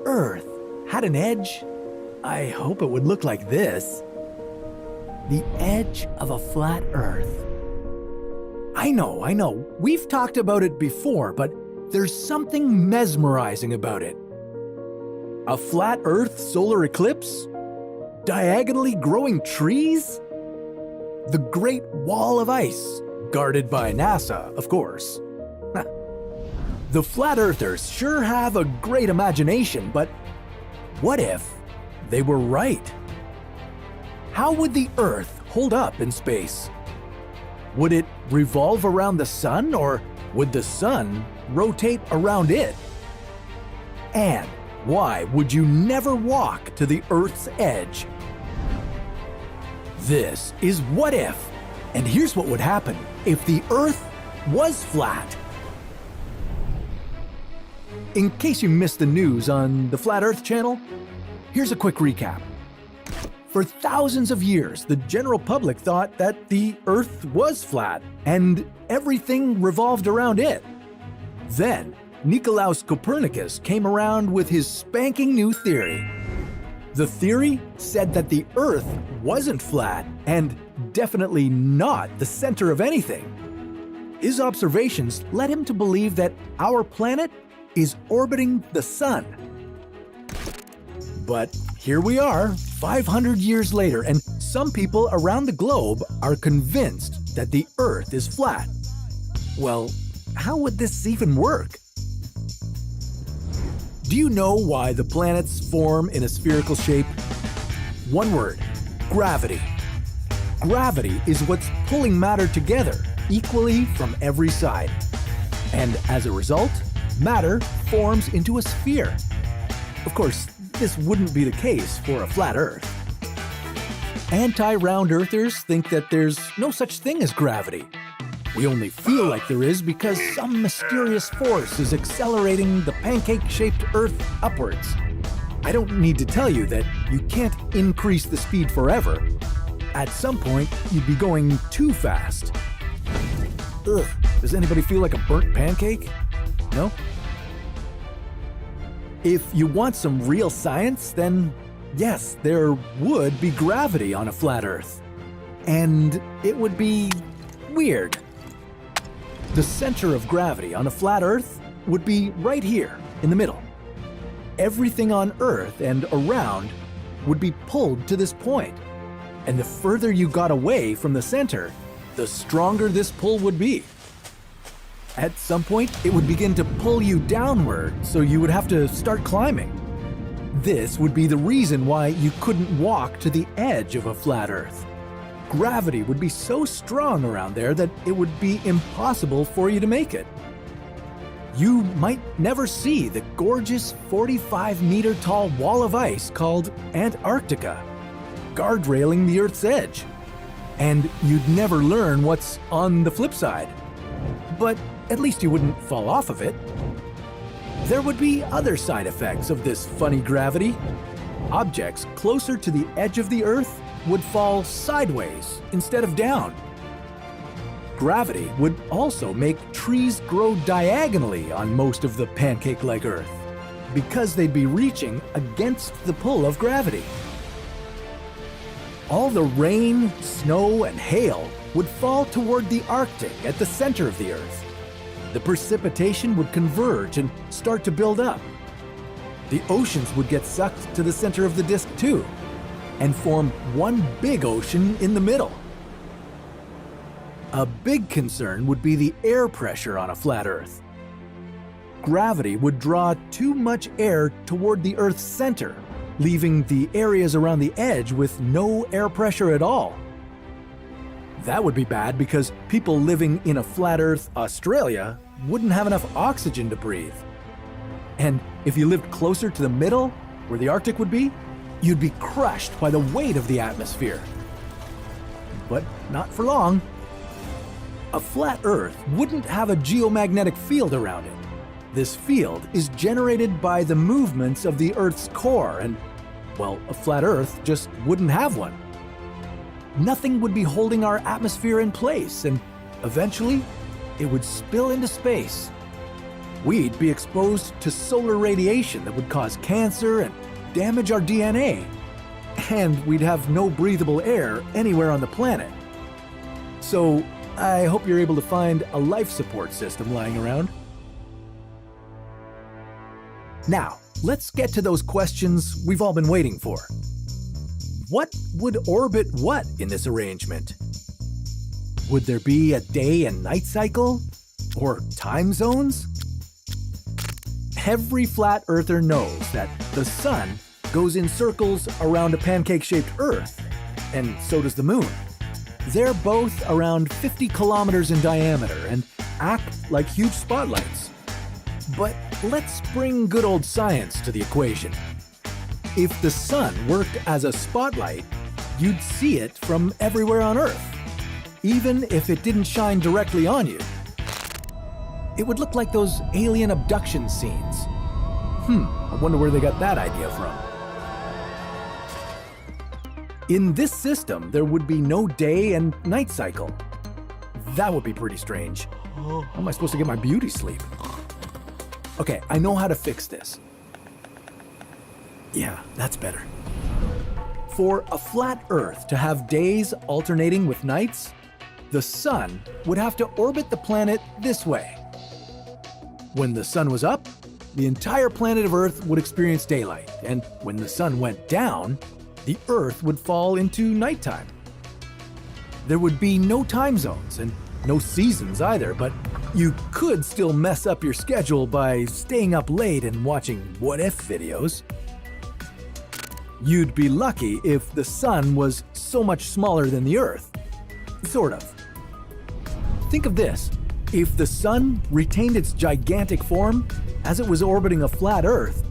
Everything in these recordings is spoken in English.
Earth had an edge, I hope it would look like this. The edge of a flat Earth. I know, we've talked about it before, but there's something mesmerizing about it. A flat Earth solar eclipse? Diagonally growing trees? The Great Wall of Ice, guarded by NASA, of course. The flat earthers sure have a great imagination, but what if they were right? How would the Earth hold up in space? Would it revolve around the sun, or would the sun rotate around it? And why would you never walk to the Earth's edge? This is What If, and here's what would happen if the Earth was flat. In case you missed the news on the Flat Earth channel, here's a quick recap. For thousands of years, the general public thought that the Earth was flat and everything revolved around it. Then, Nicolaus Copernicus came around with his spanking new theory. The theory said that the Earth wasn't flat and definitely not the center of anything. His observations led him to believe that our planet is orbiting the sun. But here we are, 500 years later, and some people around the globe are convinced that the Earth is flat. Well, how would this even work? Do you know why the planets form in a spherical shape? One word: gravity. Gravity is what's pulling matter together equally from every side. And as a result, matter forms into a sphere. Of course, this wouldn't be the case for a flat Earth. Anti-round earthers think that there's no such thing as gravity. We only feel like there is because some mysterious force is accelerating the pancake-shaped Earth upwards. I don't need to tell you that you can't increase the speed forever. At some point, you'd be going too fast. Ugh, does anybody feel like a burnt pancake? No? If you want some real science, then yes, there would be gravity on a flat Earth. And it would be weird. The center of gravity on a flat Earth would be right here in the middle. Everything on Earth and around would be pulled to this point. And the further you got away from the center, the stronger this pull would be. At some point, it would begin to pull you downward, so you would have to start climbing. This would be the reason why you couldn't walk to the edge of a flat Earth. Gravity would be so strong around there that it would be impossible for you to make it. You might never see the gorgeous 45-meter tall wall of ice called Antarctica, guardrailing the Earth's edge. And you'd never learn what's on the flip side. But at least you wouldn't fall off of it. There would be other side effects of this funny gravity. Objects closer to the edge of the Earth would fall sideways instead of down. Gravity would also make trees grow diagonally on most of the pancake-like Earth, because they'd be reaching against the pull of gravity. All the rain, snow, and hail would fall toward the Arctic at the center of the Earth. The precipitation would converge and start to build up. The oceans would get sucked to the center of the disk too, and form one big ocean in the middle. A big concern would be the air pressure on a flat Earth. Gravity would draw too much air toward the Earth's center, leaving the areas around the edge with no air pressure at all. That would be bad because people living in a flat Earth Australia wouldn't have enough oxygen to breathe. And if you lived closer to the middle, where the Arctic would be, you'd be crushed by the weight of the atmosphere. But not for long. A flat Earth wouldn't have a geomagnetic field around it. This field is generated by the movements of the Earth's core, and, well, a flat Earth just wouldn't have one. Nothing would be holding our atmosphere in place, and eventually, it would spill into space. we'd be exposed to solar radiation that would cause cancer and damage our DNA. And we'd have no breathable air anywhere on the planet. So, I hope you're able to find a life support system lying around. Now, let's get to those questions we've all been waiting for. What would orbit what in this arrangement? Would there be a day and night cycle? Or time zones? Every flat earther knows that the sun goes in circles around a pancake-shaped Earth, and so does the moon. They're both around 50 kilometers in diameter and act like huge spotlights. But let's bring good old science to the equation. If the sun worked as a spotlight, you'd see it from everywhere on Earth, even if it didn't shine directly on you. It would look like those alien abduction scenes. I wonder where they got that idea from. In this system, there would be no day and night cycle. That would be pretty strange. How am I supposed to get my beauty sleep? Okay, I know how to fix this. Yeah, that's better. For a flat Earth to have days alternating with nights, the sun would have to orbit the planet this way. When the sun was up, the entire planet of Earth would experience daylight, and when the sun went down, the Earth would fall into nighttime. There would be no time zones and no seasons either, but you could still mess up your schedule by staying up late and watching what-if videos. You'd be lucky if the sun was so much smaller than the Earth. Sort of. Think of this. If the sun retained its gigantic form as it was orbiting a flat Earth,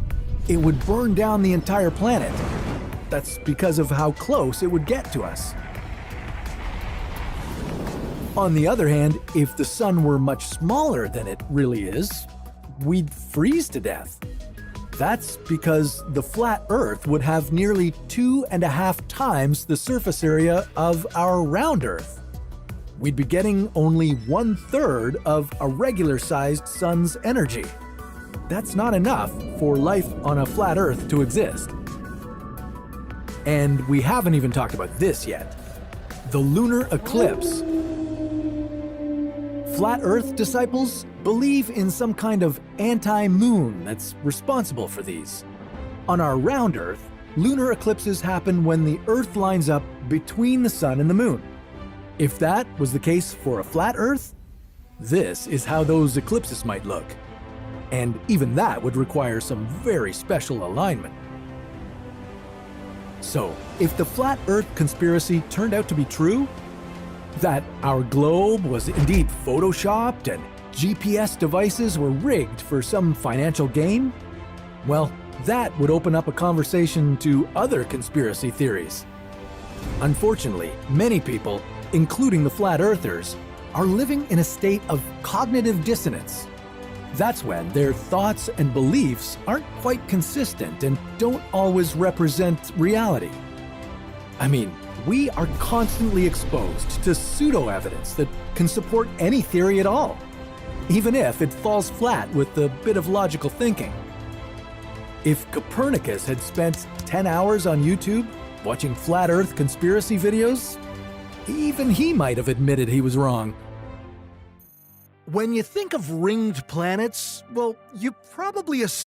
it would burn down the entire planet. That's because of how close it would get to us. On the other hand, if the sun were much smaller than it really is, we'd freeze to death. That's because the flat Earth would have nearly 2.5 times the surface area of our round Earth. We'd be getting only 1/3 of a regular-sized sun's energy. That's not enough for life on a flat Earth to exist. And we haven't even talked about this yet. The lunar eclipse. Flat Earth disciples believe in some kind of anti-moon that's responsible for these. On our round Earth, lunar eclipses happen when the Earth lines up between the sun and the moon. If that was the case for a flat Earth, this is how those eclipses might look. And even that would require some very special alignment. So, if the flat Earth conspiracy turned out to be true, that our globe was indeed photoshopped and GPS devices were rigged for some financial gain, well, that would open up a conversation to other conspiracy theories. Unfortunately, many people, including the flat earthers, are living in a state of cognitive dissonance. That's when their thoughts and beliefs aren't quite consistent and don't always represent reality. I mean, we are constantly exposed to pseudo-evidence that can support any theory at all, even if it falls flat with a bit of logical thinking. If Copernicus had spent 10 hours on YouTube watching flat Earth conspiracy videos, even he might have admitted he was wrong. When you think of ringed planets, well, you probably assume